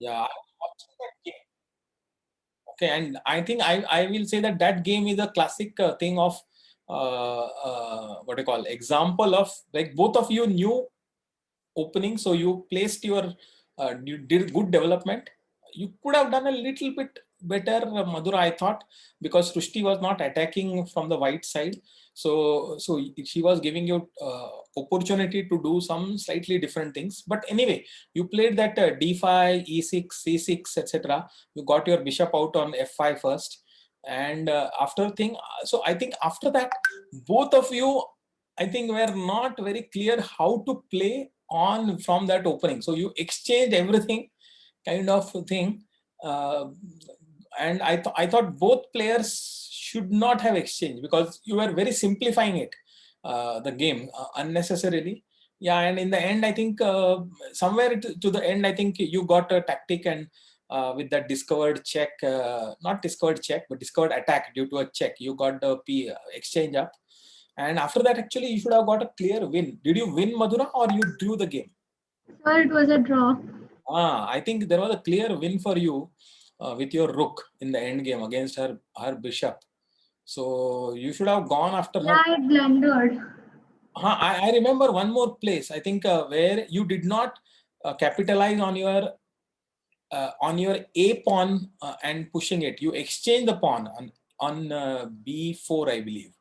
Yeah, I was watching that game. Okay, and I think I will say that that game is a classic thing of what I call example of like both of you knew opening, so you placed your you did good development. You could have done a little bit better, Madhura, I thought, because Srushti was not attacking from the white side, so she was giving you opportunity to do some slightly different things. But anyway, you played that d5, e6, c6, etc. You got your bishop out on f5 first, and after thing. So I think after that, both of you, I think, were not very clear how to play on from that opening. So you exchange everything, kind of thing. Uh, and I thought both players should not have exchanged because you were very simplifying it, the game unnecessarily. Yeah, and in the end, I think somewhere to the end, I think you got a tactic and with that discovered check, not discovered check, but discovered attack due to a check, you got the exchange up. And after that, actually, you should have got a clear win. Did you win, Madhura, or you drew the game? Sir, it was a draw. I think there was a clear win for you with your rook in the end game against her bishop. So you should have gone after her. Yeah, I blundered. I remember one more place. I think where you did not capitalize on your a pawn and pushing it. You exchange the pawn on b4, I believe,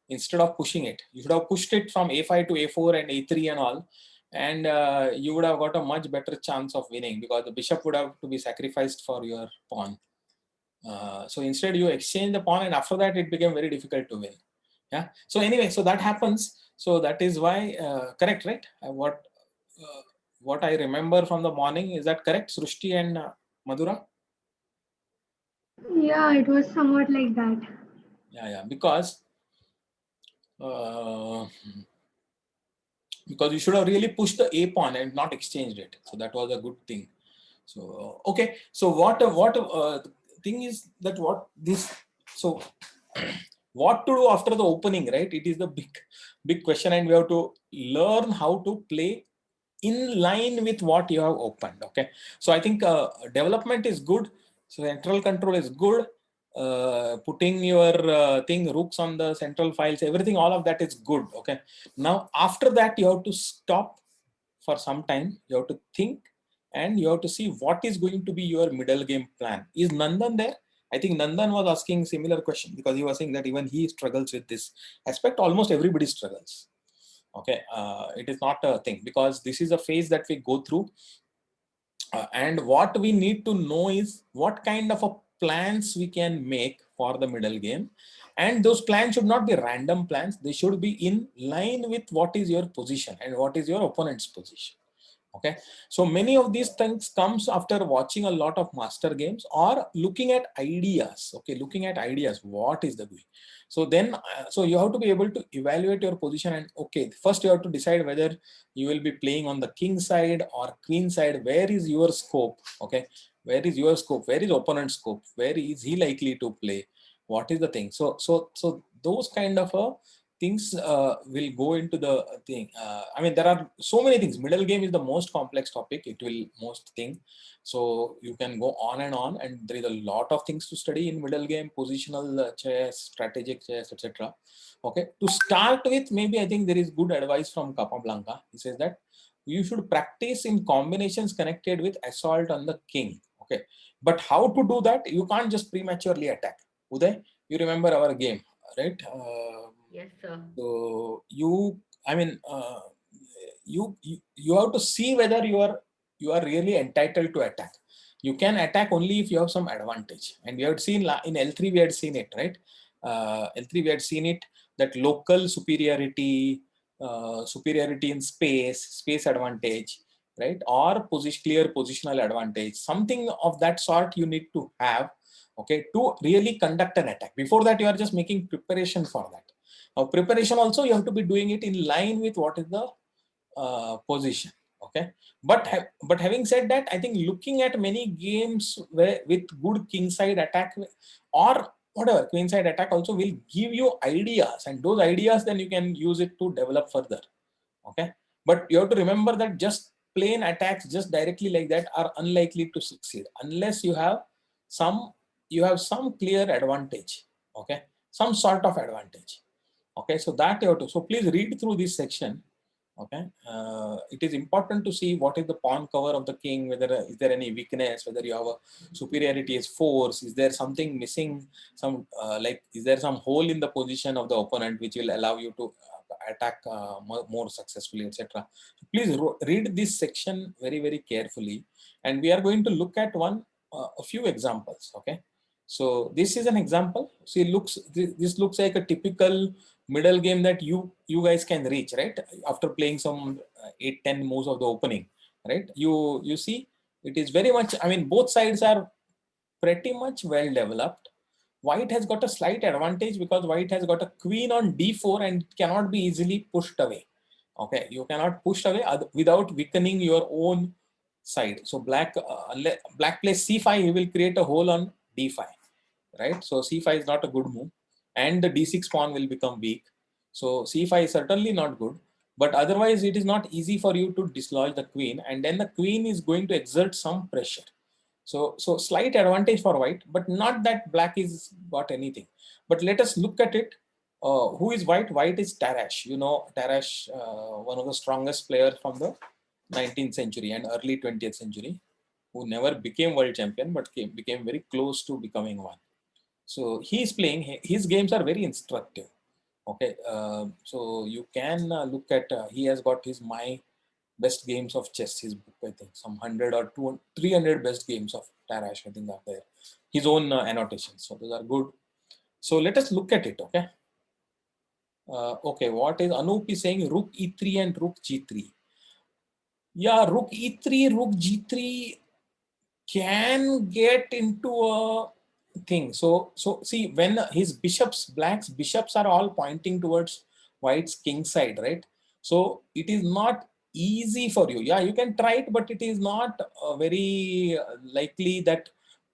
instead of pushing it. You should have pushed it from a5 to a4 and a3 and all, and you would have got a much better chance of winning because the bishop would have to be sacrificed for your pawn. So instead you exchange the pawn, and after that it became very difficult to win. Yeah. So anyway, so that happens. So that is why correct, right? Uh, what I remember from the morning, is that correct, Srushti and Madhura? Yeah, it was somewhat like that. Yeah, uh, because you should have really pushed the a pawn and not exchanged it. So that was a good thing. So okay. So what the thing is that what this so what to do after the opening, right? It is the big question, and we have to learn how to play in line with what you have opened. Okay, so I think development is good, so central control is good, putting your thing rooks on the central files, everything, all of that is good. Okay, now after that you have to stop for some time, you have to think, and you have to see what is going to be your middle game plan. Is Nandan there? I think Nandan was asking similar question because he was saying that even he struggles with this aspect. Almost everybody struggles. Okay, it is not a thing because this is a phase that we go through, and what we need to know is what kind of a plans we can make for the middle game, and those plans should not be random plans. They should be in line with what is your position and what is your opponent's position. Okay, so many of these things comes after watching a lot of master games or looking at ideas. Okay, looking at ideas, what is the way. So then so you have to be able to evaluate your position, and okay, first you have to decide whether you will be playing on the king side or queen side. Where is your scope? Okay, where is your scope, where is opponent's scope, where is he likely to play, what is the thing. So those kind of things will go into the thing. I mean, there are so many things. Middle game is the most complex topic. It will most thing. So you can go on, and there is a lot of things to study in middle game: positional chess, strategic chess, etc. Okay. To start with, maybe I think there is good advice from Capablanca. He says that you should practice in combinations connected with assault on the king. Okay. But how to do that? You can't just prematurely attack. Uday, you remember our game, right? Yes, sir. So you, I mean, you have to see whether you are really entitled to attack. You can attack only if you have some advantage, and we have seen in L3 we had seen it, right? L3 we had seen it, that local superiority, superiority in space advantage, right? Or clear positional advantage, something of that sort you need to have, okay, to really conduct an attack. Before that, you are just making preparation for that. Now, preparation also you have to be doing it in line with what is the position. Okay, but having said that, I think looking at many games where with good king side attack or whatever queen side attack also will give you ideas, and those ideas then you can use it to develop further. Okay, but you have to remember that just plain attacks just directly like that are unlikely to succeed unless you have some clear advantage. Okay, some sort of advantage. Okay, so that you have to. So please read through this section. Okay, it is important to see what is the pawn cover of the king, whether is there any weakness, whether you have a superiority as force, is there something missing, some like is there some hole in the position of the opponent which will allow you to attack more successfully, etc. Please read this section very carefully, and we are going to look at a few examples. Okay, so this is an example. See, this looks like a typical middle game that you guys can reach, right, after playing some 8-10 moves of the opening, right? You see it is very much, I mean, both sides are pretty much well developed. White has got a slight advantage because white has got a queen on d4 and cannot be easily pushed away. Okay, you cannot push away without weakening your own side. So black plays c5, he will create a hole on d5, right? So c5 is not a good move, and the d6 pawn will become weak. So c5 is certainly not good, but otherwise it is not easy for you to dislodge the queen, and then the queen is going to exert some pressure. So slight advantage for white, but not that black is got anything. But let us look at it. Who is white? White is Tarrasch. You know Tarrasch, one of the strongest players from the 19th century and early 20th century, who never became world champion, but became very close to becoming one. So he is playing, his games are very instructive. Okay, so you can look at, he has got my best games of chess, his book, I think, some 100 or 200, 300 best games of Tarrasch, I think, are there. His own annotations, so those are good. So let us look at it, okay? Okay, what is Anup is saying? Rook e3 and rook g3. Yeah, rook e3, rook g3 can get into a thing. So see, when his black's bishops are all pointing towards white's king side, right? So it is not easy for you. Yeah, you can try it, but it is not very likely that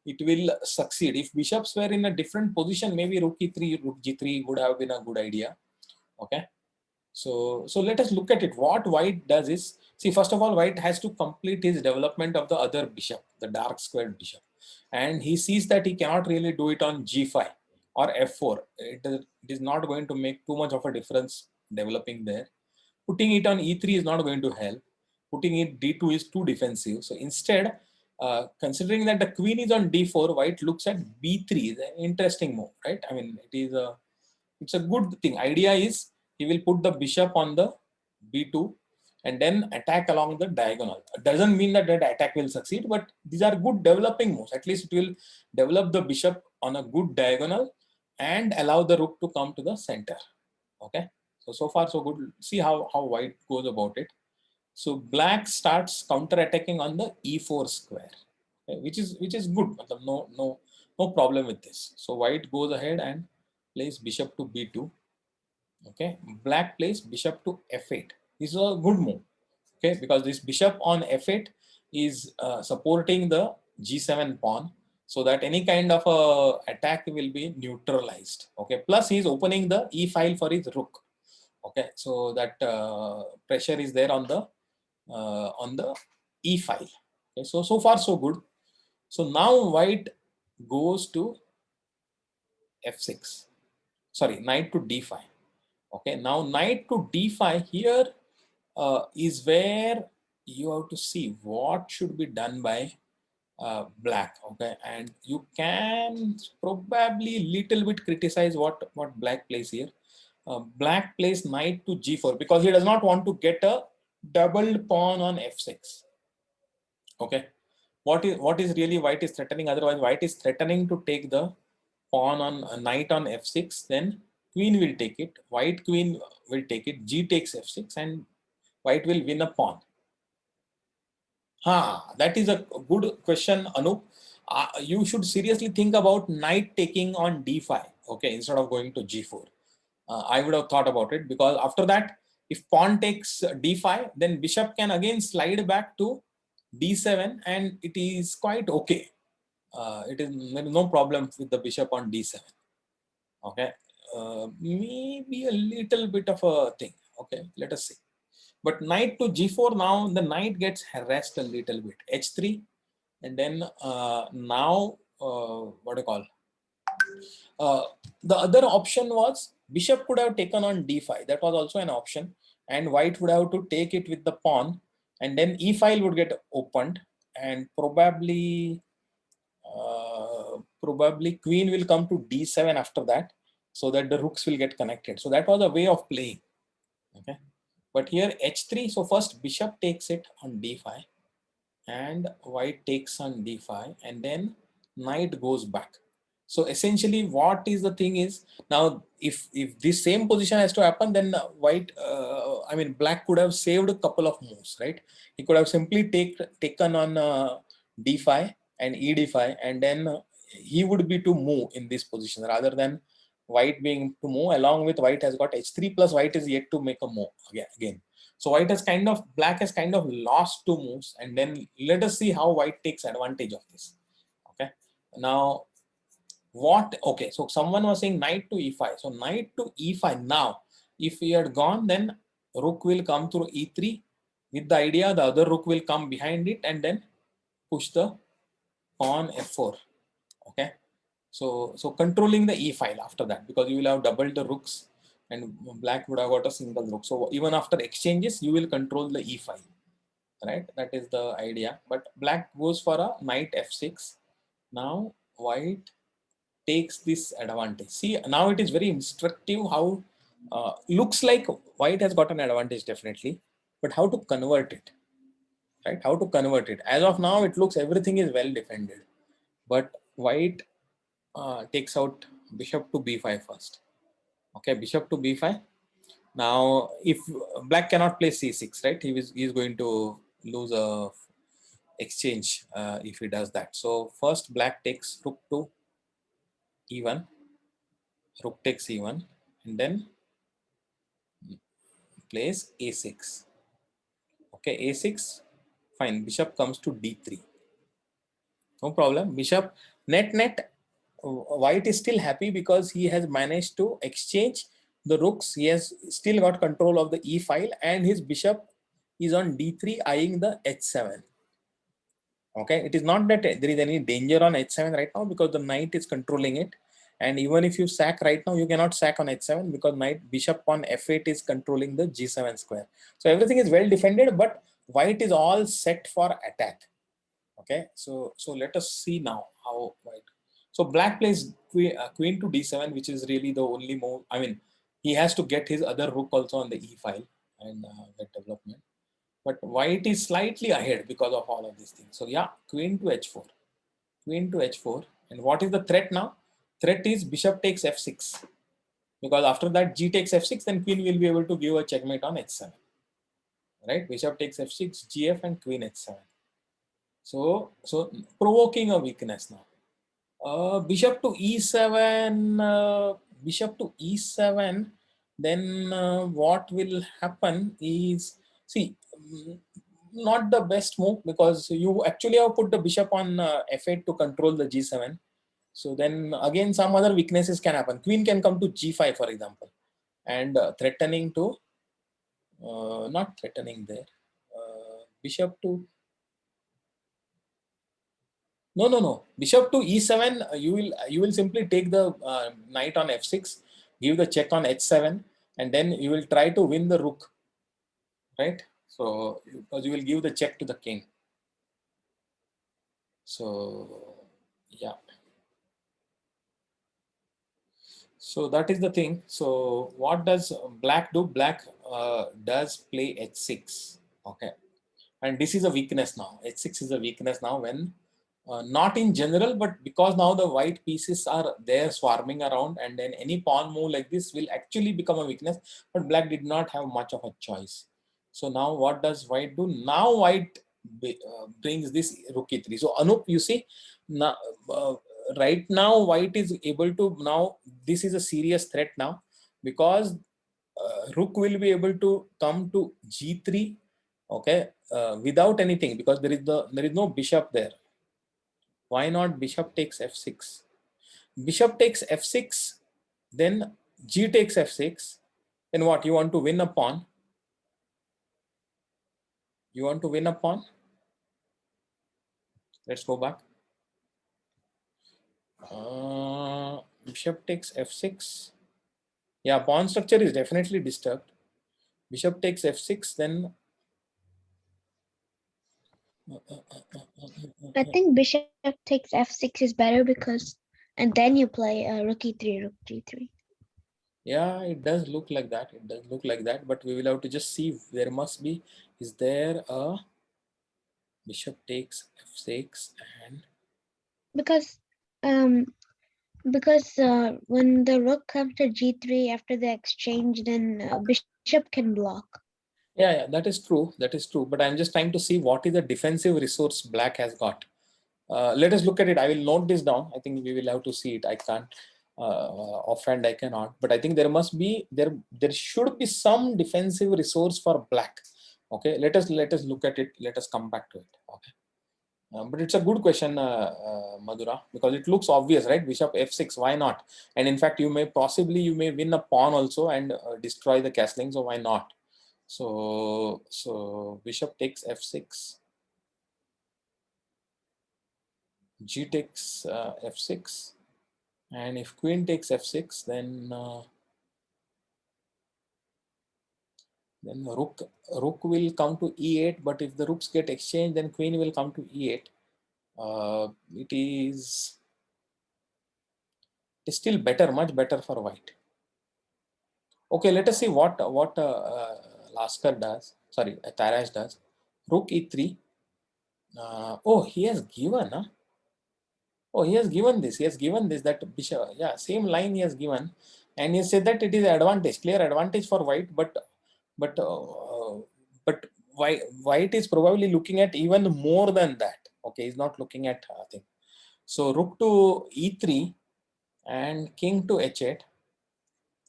it will succeed. If bishops were in a different position, maybe rook e3, rook g3 would have been a good idea. Okay. So let us look at it. What white does is, see, first of all, white has to complete his development of the other bishop, the dark squared bishop. And he sees that he cannot really do it on g5 or f4. It is not going to make too much of a difference developing there. Putting it on e3 is not going to help. Putting it d2 is too defensive. So instead, considering that the queen is on d4, white looks at b3. Is an interesting move, right? I mean, it's a good thing. Idea is he will put the bishop on the b2 and then attack along the diagonal. It doesn't mean that attack will succeed, but these are good developing moves. At least it will develop the bishop on a good diagonal and allow the rook to come to the center. Okay, so far so good. See how white goes about it. So black starts counter attacking on the e4 square, okay, which is good. No problem with this. So white goes ahead and plays bishop to b2. Okay, black plays bishop to f8. This is a good move. Okay, because this bishop on f8 is supporting the g7 pawn, so that any kind of attack will be neutralized. Okay, plus he is opening the e file for his rook. Okay, so that pressure is there on the e file. Okay, so far so good. So now white goes to f6. Sorry, knight to d5. Okay, now knight to d5 here is where you have to see what should be done by black. Okay, and you can probably little bit criticize what black plays here. Black plays knight to g4 because he does not want to get a doubled pawn on f6. Okay, what is really white is threatening? Otherwise, white is threatening to take the pawn on knight on f6. Then queen will take it. White queen will take it. G takes f6, and white will win a pawn. That is a good question, Anup. You should seriously think about knight taking on d5. Okay, instead of going to g4. I would have thought about it, because after that, if pawn takes d5, then bishop can again slide back to d7, and it is quite okay. There is no problem with the bishop on d7. Okay, maybe a little bit of a thing. Okay, let us see. But knight to g4, now the knight gets harassed a little bit. h3, and then now what do you call? The other option was bishop could have taken on d5. That was also an option, and white would have to take it with the pawn, and then e file would get opened, and probably queen will come to d7 after that, so that the rooks will get connected. So that was a way of playing. Okay, but here h3. So first bishop takes it on d5, and white takes on d5, and then knight goes back. So essentially what is the thing is, now if this same position has to happen, then white I mean black could have saved a couple of moves, right? He could have simply taken on d5 and ed5, and then he would be to move in this position rather than white being to move. Along with white has got h3 plus white is yet to make a move again. So white has black has kind of lost two moves, and then let us see how white takes advantage of this. Okay, now okay, so someone was saying knight to e5. So knight to e5. Now if he had gone, then rook will come through e3 with the idea the other rook will come behind it and then push the pawn f4. Okay, so controlling the e file after that, because you will have doubled the rooks and black would have got a single rook. So even after exchanges, you will control the e file, right? That is the idea. But black goes for a knight f6. Now white takes this advantage. See, now it is very instructive how looks like white has got an advantage definitely, but how to convert it, right? How to convert it. As of now, it looks everything is well defended, but white takes out bishop to b5 first. Okay, bishop to b5. Now, if black cannot play c6, right? He is going to lose a exchange if he does that. So first black takes rook to e1, rook takes e1, and then plays a6. Okay, a6, fine. Bishop comes to d3. No problem. Bishop net. White is still happy because he has managed to exchange the rooks. He has still got control of the e file, and his bishop is on d3 eyeing the h7. Okay, it is not that there is any danger on h7 right now because the knight is controlling it, and even if you sack right now, you cannot sack on h7 because knight bishop on f8 is controlling the g7 square. So everything is well defended, but white is all set for attack. Okay, so let us see now how white. So black plays queen to d7, which is really the only move. I mean, he has to get his other rook also on the e file and get development. But white is slightly ahead because of all of these things. So yeah, queen to h4, queen to h4. And what is the threat now? Threat is bishop takes f6, because after that g takes f6, then queen will be able to give a checkmate on h7. Right? Bishop takes f6, gf, and queen h7. So provoking a weakness now. Bishop to e7, bishop to e7, then what will happen is, see, not the best move, because you actually have put the bishop on f8 to control the g7. So then again some other weaknesses can happen. Queen can come to g5, for example, and threatening to, not threatening there, bishop to, no. Bishop to e7. You will simply take the knight on f6, give the check on h7, and then you will try to win the rook, right? So because you will give the check to the king. So yeah. So that is the thing. So what does black do? Black does play h6. Okay, and this is a weakness now. h6 is a weakness now when. Not in general, but because now the white pieces are there swarming around, and then any pawn move like this will actually become a weakness, but black did not have much of a choice. So now what does white do? Now white brings this rook e3. So Anup, you see, now, right now white is able to, now this is a serious threat now, because rook will be able to come to g3, okay, without anything, because there is no bishop there. Why not bishop takes f6? Bishop takes f6, then g takes f6. Then what? You want to win a pawn. You want to win a pawn? Let's go back. Bishop takes f6. Yeah, pawn structure is definitely disturbed. Bishop takes f6, then I think bishop takes f6 is better because, and then you play rook e3, rook g3. yeah, it does look like that. It does look like that, but we will have to just see. There must be. Is there a bishop takes f6 and Because when the rook comes to g3 after the exchange, then bishop can block. yeah, that is true. That is true. But I'm just trying to see what is the defensive resource black has got. Let us look at it. I will note this down. I think we will have to see it. I can't offhand. I cannot. But I think there must be there should be some defensive resource for black. Okay. Let us look at it. Let us come back to it. Okay. But it's a good question, Madhura, because it looks obvious, right? Bishop f6. Why not? And in fact, you may win a pawn also and destroy the castling. So why not? So bishop takes f6. G takes f6, and if queen takes f6, then rook will come to e8. But if the rooks get exchanged, then queen will come to e8. It is still better, much better for white. Okay, let us see what Laskar does. Sorry, Tarrasch does. Rook e3. Oh, he has given. Huh? Oh, he has given this. He has given this, that bishop. Yeah, same line he has given, and he said that it is advantage, clear advantage for white. But white is probably looking at even more than that. Okay, he's not looking at thing. So rook to e3 and king to h8.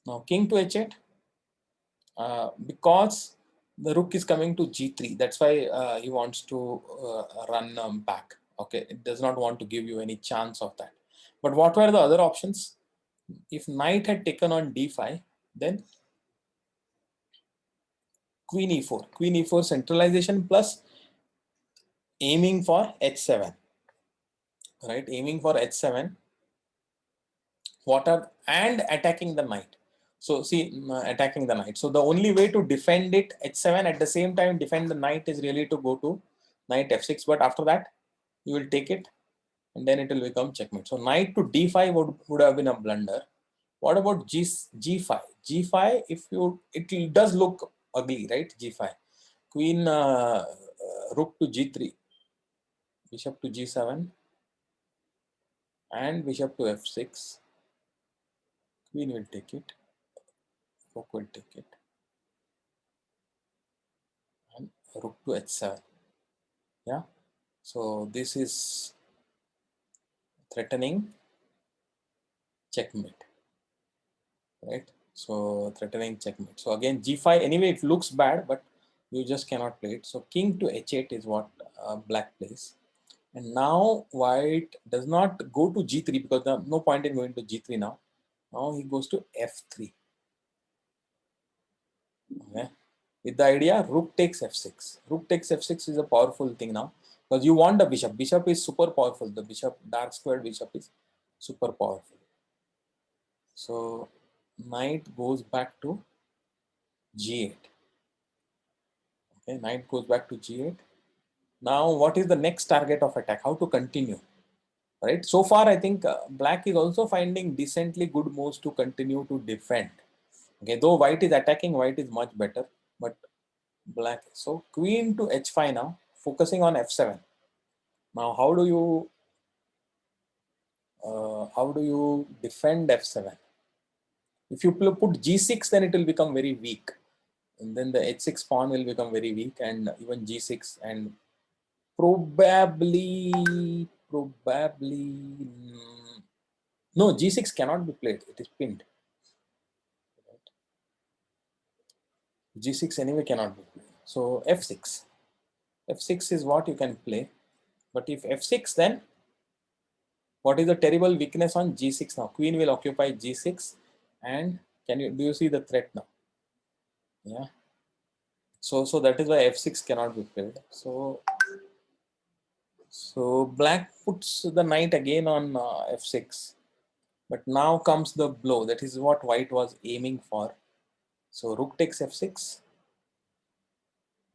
Now king to h8 because the rook is coming to g3. That's why he wants to run back. Okay, it does not want to give you any chance of that. But what were the other options? If knight had taken on d5, then queen e4. Queen e4 centralization plus aiming for h7. Right, aiming for h7. What are and attacking the knight. So see, attacking the knight. So the only way to defend it h7 at the same time defend the knight is really to go to knight f6. But after that, you will take it and then it will become checkmate. So knight to d5 would have been a blunder. What about g5? G5, if you it does look ugly, right? G5, queen rook to g3, bishop to g7, and bishop to f6. Queen will take it. Rook will take it. And rook to h7. Yeah. So this is threatening checkmate. Right. So threatening checkmate. So again, g5. Anyway, it looks bad, but you just cannot play it. So king to h8 is what black plays. And now white does not go to g3 because there no point in going to g3 now. Now he goes to f3. Okay. With the idea, rook takes f6. Rook takes f6 is a powerful thing now because you want the bishop. Bishop is super powerful. The bishop, dark squared bishop is super powerful. So knight goes back to g8. Okay, knight goes back to g8. Now, what is the next target of attack? How to continue? Right. So far, I think black is also finding decently good moves to continue to defend. Okay, though white is attacking, white is much better, but black. So queen to h5 now, focusing on f7. Now, how do you defend f7? If you put g6, then it will become very weak, and then the h6 pawn will become very weak, and even g6 and probably no, g6 cannot be played. It is pinned. G6 anyway cannot be played. So f6. F6 is what you can play. But if f6, then what is the terrible weakness on g6 now? Queen will occupy g6, and do you see the threat now? Yeah. So that is why f6 cannot be played. So black puts the knight again on f6, but now comes the blow. That is what white was aiming for. So rook takes f6,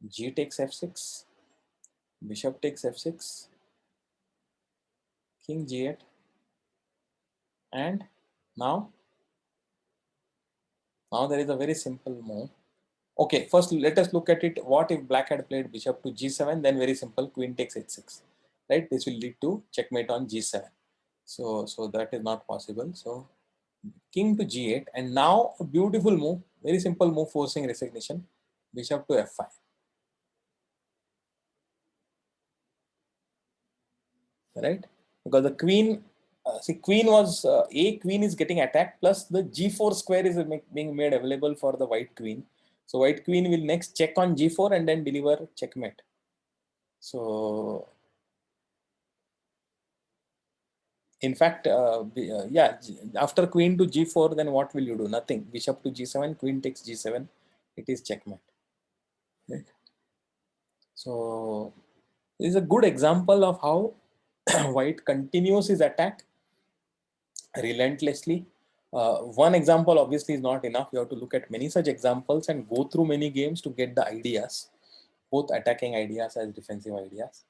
g takes f6, bishop takes f6, king g8, and now there is a very simple move. Okay, first let us look at it. What if black had played bishop to g7? Then very simple, queen takes h6, right? This will lead to checkmate on g7. So that is not possible. So king to g8, and now a beautiful move, very simple move, forcing resignation, bishop to f5. Right? Because the queen, queen was queen is getting attacked, plus the g4 square is being made available for the white queen. So white queen will next check on g4 and then deliver checkmate. So in fact, yeah, after queen to g4, then what will you do? Nothing. Bishop to g7, queen takes g7. It is checkmate. Right? So this is a good example of how white continues his attack relentlessly. One example obviously is not enough. You have to look at many such examples and go through many games to get the ideas, both attacking ideas as defensive ideas.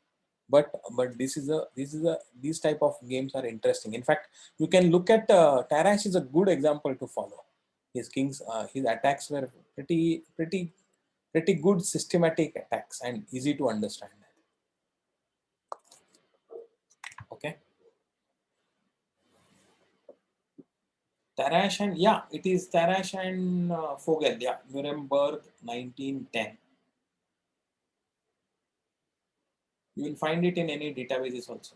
But these type of games are interesting. In fact, you can look at Tarrasch is a good example to follow. His attacks were pretty good systematic attacks and easy to understand. Okay. Tarrasch and yeah, it is Tarrasch and Fogel. Yeah, Nuremberg 1910. You will find it in any databases also.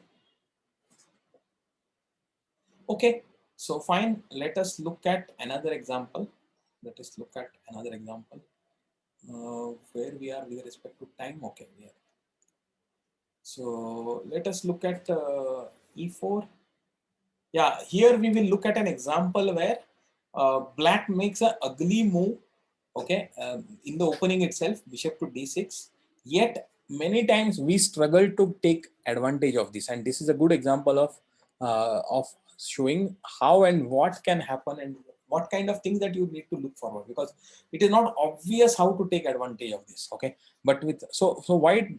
Okay, so fine. Let us look at another example. Where we are with respect to time. Okay, we are. So let us look at e4. Yeah, here we will look at an example where black makes an ugly move. Okay, in the opening itself, bishop to d6. Yet many times we struggle to take advantage of this, and this is a good example of showing how and what can happen and what kind of things that you need to look forward, because it is not obvious how to take advantage of this. Okay, but with so white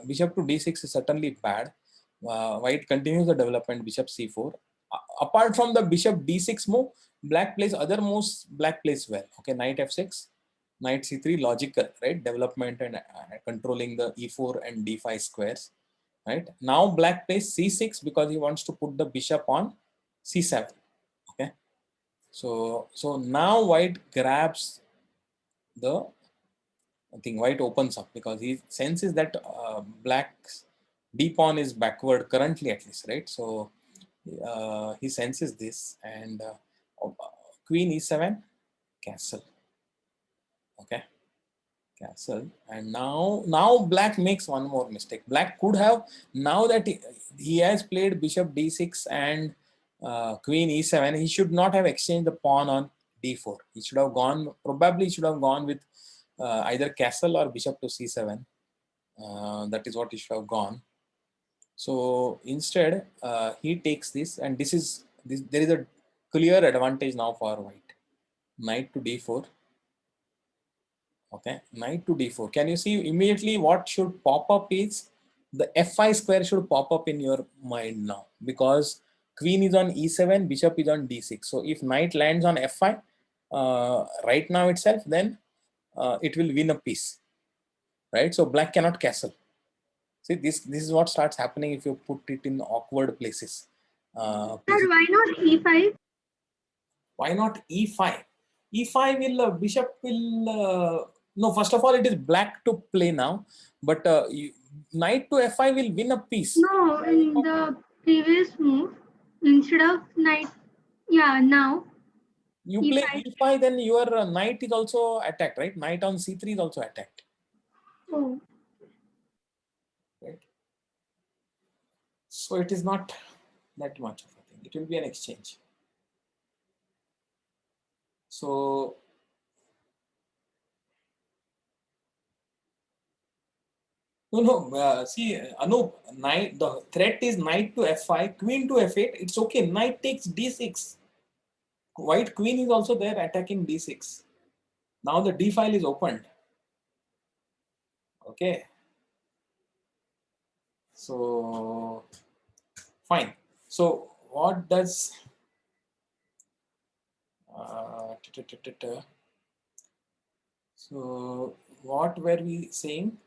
bishop to d6 is certainly bad. White continues the development, bishop c4. Apart from the bishop d6 move, black plays other moves. Black plays well. Okay, knight f6, knight c3, logical, right? Development and controlling the e4 and d5 squares. Right now, black plays c6 because he wants to put the bishop on c7. Okay, so now white grabs the thing. White opens up because he senses that black's d pawn is backward currently, at least, right? So he senses this, and queen e7, castle. Okay, castle. And now black makes one more mistake. Black could have, now that he has played bishop d6 and queen e7, he should not have exchanged the pawn on d4. He should have gone, probably should have gone with either castle or bishop to c7. That is what he should have gone. So instead, he takes this, and there is a clear advantage now for white. Knight to d4. Okay, knight to d4. Can you see immediately what should pop up is the f5 square should pop up in your mind now, because queen is on e7, bishop is on d6. So if knight lands on f5 right now itself, then it will win a piece, right? So black cannot castle. See, this is what starts happening if you put it in awkward places. Sir, why not e5? Why not e5? E5 will bishop will no. First of all, it is black to play now, but knight to f5 will win a piece. No, in the previous move, instead of knight, yeah, now You play e5. e5, then your knight is also attacked, right? Knight on c3 is also attacked. Oh, Right? So it is not that much of a thing. It will be an exchange. So No, see, Anup, knight, the threat is knight to f5, queen to f8. It's okay. Knight takes d6. White queen is also there attacking d6. Now the d file is opened. Okay. So, fine. So, what does. So, what were we saying?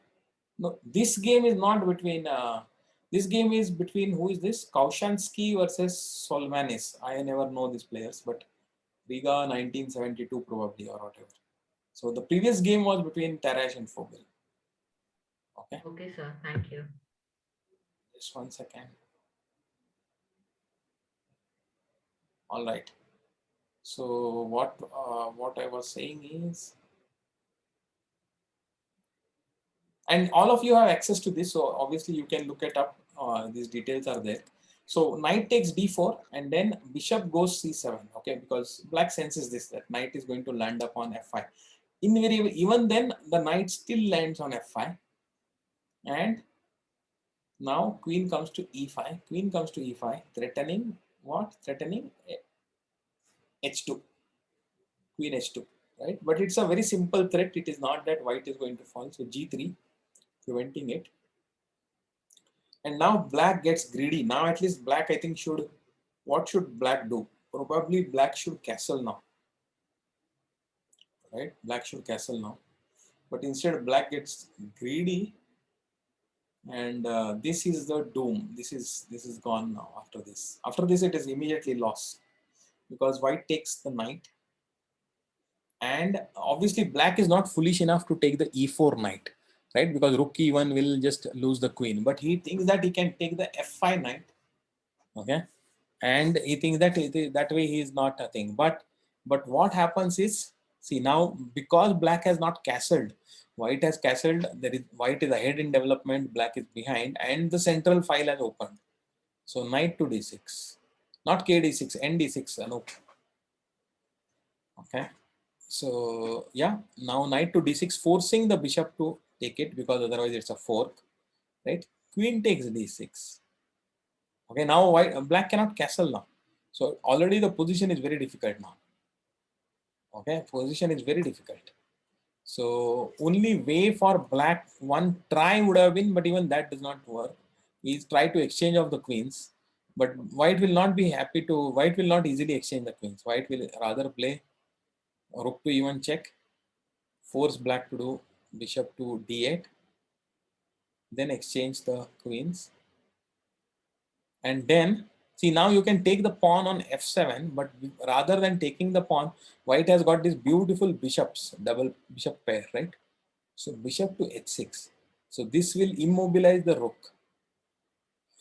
No, this game is not between. This game is between who is this? Kaushansky versus Solmanis. I never know these players, but Riga 1972 probably or whatever. So the previous game was between Tarash and Fogel. Okay, Okay, sir. Thank you. just 1 second. All right. So what I was saying is, and all of you have access to this, so obviously you can look it up. These details are there. So knight takes d4 and then bishop goes c7. Okay, because black senses this, that knight is going to land up on f5. Invariably, even then the knight still lands on f5, and now queen comes to e5. Queen comes to e5, threatening what? Threatening h2, queen h2, right? But it's a very simple threat. It is not that white is going to fall. So g3, preventing it. And now black gets greedy. Now at least black, I think, should, what should black do? Probably black should castle now, right? Black should castle now. But instead black gets greedy, and this is the doom. This is gone now after this. After this it is immediately lost because white takes the knight. And obviously black is not foolish enough to take the e4 knight, right? Because rook e1 will just lose the queen. But he thinks that he can take the f5 knight, okay? And he thinks that that way he is not a thing. But what happens is, see now, because black has not castled, white has castled. There is, white is ahead in development, black is behind, and the central file has opened. So knight to d6, not k d6, n d6. Okay. So yeah, now knight to d6, forcing the bishop to take it because otherwise it's a fork, right? Queen takes d6. Okay, now white, black cannot castle now. So already the position is very difficult now. Okay, position is very difficult. So only way for black, one try would have been, but even that does not work. He's tried to exchange of the queens, but white will not be happy to, white will not easily exchange the queens. White will rather play rook to e1 check, force black to do bishop to d8, then exchange the queens. And then, see now you can take the pawn on f7, but rather than taking the pawn, white has got these beautiful bishops, double bishop pair, right? So bishop to h6. So this will immobilize the rook,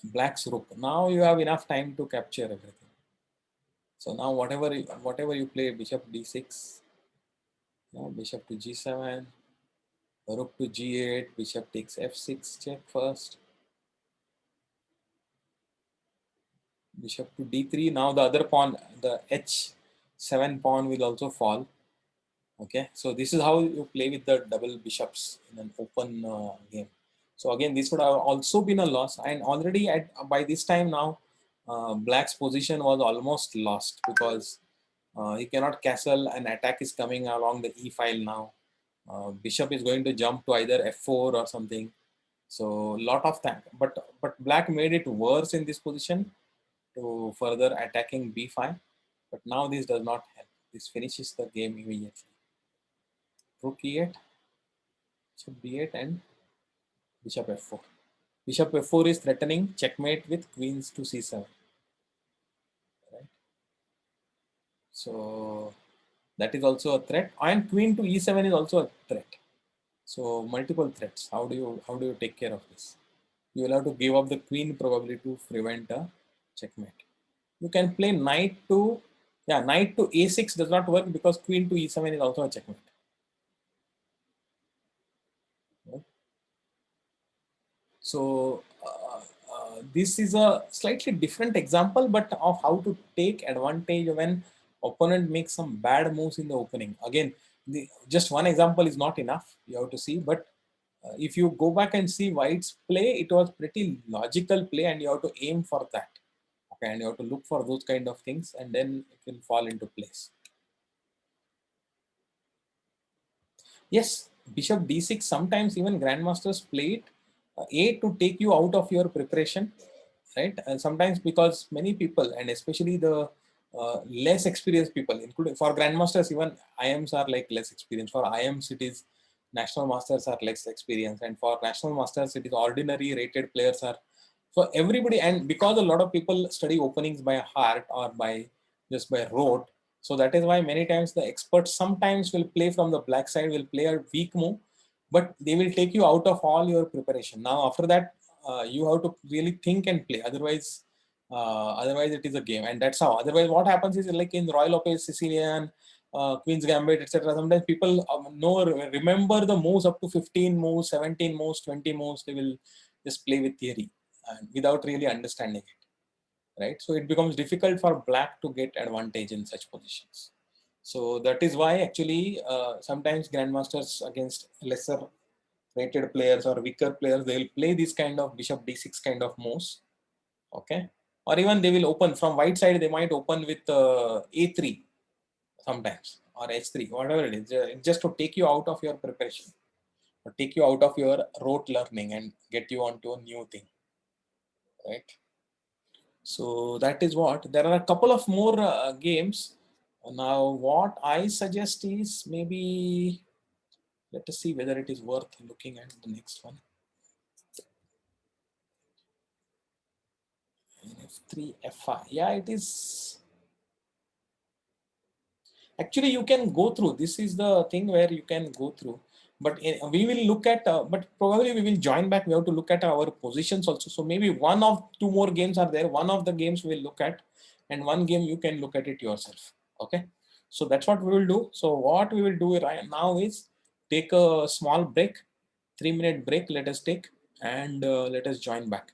black's rook. Now you have enough time to capture everything. So now whatever you play, bishop d6, now bishop to g7, rook to g8, bishop takes f6 check first, bishop to d3. Now the other pawn, the h7 pawn will also fall. Okay, so this is how you play with the double bishops in an open game. So again, this would have also been a loss, and already by this time now, black's position was almost lost because he cannot castle, and attack is coming along the e file now. Bishop is going to jump to either f4 or something. So lot of time, but black made it worse in this position to further attacking b5. But now this does not help. This finishes the game immediately. Rook e8, bishop d8, and bishop f4. Bishop f4 is threatening checkmate with queens to c7. Right? So that is also a threat, and queen to e7 is also a threat. So multiple threats. How do you take care of this? You will have to give up the queen probably to prevent a checkmate. You can play knight to, yeah, knight to a6 does not work because queen to e7 is also a checkmate. Right? So this is a slightly different example, but of how to take advantage when opponent makes some bad moves in the opening. Again, just one example is not enough. You have to see, but if you go back and see White's play, it was pretty logical play, and you have to aim for that. Okay, and you have to look for those kind of things, and then it will fall into place. Yes, Bishop D6. Sometimes even grandmasters play it A to take you out of your preparation, right? And sometimes because many people, and especially the less experienced people, including for grandmasters, even IMs are like less experienced. For IMs, it is national masters are less experienced, and for national masters, it is ordinary rated players are. So everybody, and because a lot of people study openings by heart or by just by rote, so that is why many times the experts sometimes will play from the black side, will play a weak move, but they will take you out of all your preparation. Now after that, you have to really think and play. Otherwise it is a game, and that's how. Otherwise, what happens is like in Royal Opens, Sicilian, Queen's Gambit, etc. Sometimes people remember the moves up to 15 moves, 17 moves, 20 moves. They will just play with theory and without really understanding it, right? So it becomes difficult for black to get advantage in such positions. So that is why actually sometimes grandmasters against lesser rated players or weaker players, they will play this kind of bishop d6 kind of moves, okay? Or even they will open from white side, they might open with a3 sometimes, or h3, whatever it is, just to take you out of your preparation, or take you out of your rote learning and get you onto a new thing, right? So that is what. There are a couple of more games. Now, what I suggest is maybe let us see whether it is worth looking at the next one. F3, F5. Yeah, it is. Actually, you can go through. This is the thing where you can go through. But we will look at, but probably we will join back. We have to look at our positions also. So maybe one of two more games are there. One of the games we'll look at, and one game you can look at it yourself. Okay. So that's what we will do. So what we will do right now is take a small break, 3-minute break. Let us take, and let us join back.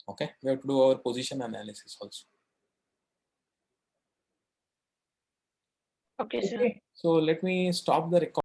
Okay. We have to do our position analysis also. Okay, sir. Okay. So let me stop the recording.